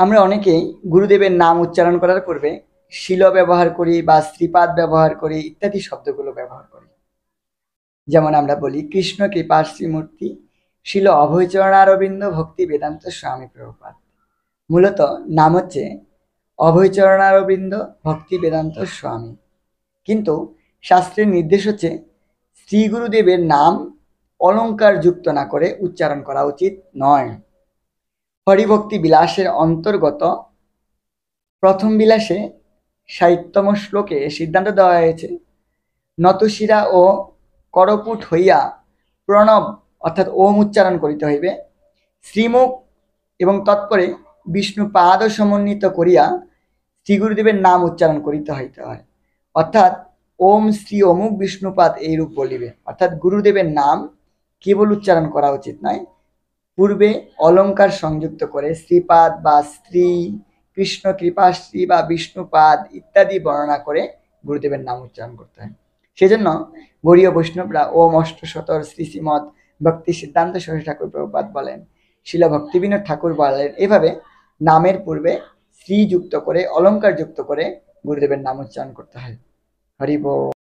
আমরা অনেকেই গুরুদেবের নাম উচ্চারণ করার পূর্বে শিল ব্যবহার করি বা শ্রীপাদ ব্যবহার করি ইত্যাদি শব্দগুলো ব্যবহার করি। যেমন আমরা বলি কৃষ্ণ কৃপা শ্রীমূর্তি শিল অভয়চরণারবিন্দ ভক্তি বেদান্ত স্বামী প্রভুপাদ। মূলত নাম হচ্ছে অভয়চরণারবিন্দ ভক্তি বেদান্ত স্বামী, কিন্তু শাস্ত্রের নির্দেশ হচ্ছে শ্রী গুরুদেবের নাম অলঙ্কার যুক্ত না করে উচ্চারণ করা উচিত নয়। হরিভক্তি বিলাসের অন্তর্গত প্রথম বিলাসে ৬০তম শ্লোকে সিদ্ধান্ত দেওয়া হয়েছে নতশিরা ও করপুট হইয়া প্রণব অর্থাৎ ওম উচ্চারণ করিতে হইবে। শ্রীমুখ এবং তৎপরে বিষ্ণু পাদ সমন্বিত করিয়া শ্রী গুরুদেবের নাম উচ্চারণ করিতে হইতে হয়। অর্থাৎ ওম শ্রী অমুক বিষ্ণুপাদ এইরূপ বলিবে। অর্থাৎ গুরুদেবের নাম কেবল উচ্চারণ করা উচিত নয়, পূর্বে অলঙ্কার সংযুক্ত করে শ্রীপাদ বা শ্রী, কৃষ্ণ কৃপাশ্রী বা বিষ্ণুপাদ ইত্যাদি বর্ণনা করে গুরুদেবের নাম উচ্চারণ করতে হয়। সেজন্য গৌড়ীয় বৈষ্ণবরা ওম অষ্টশতর শ্রী শ্রীমৎ ভক্তি সিদ্ধান্ত সরস্বতী ঠাকুর প্রভুপাদ বলেন, শিল ভক্তিবিনোদ ঠাকুর বলেন, এভাবে নামের পূর্বে শ্রী যুক্ত করে অলঙ্কার যুক্ত করে গুরুদেবের নাম উচ্চারণ করতে হয়। হরি বল।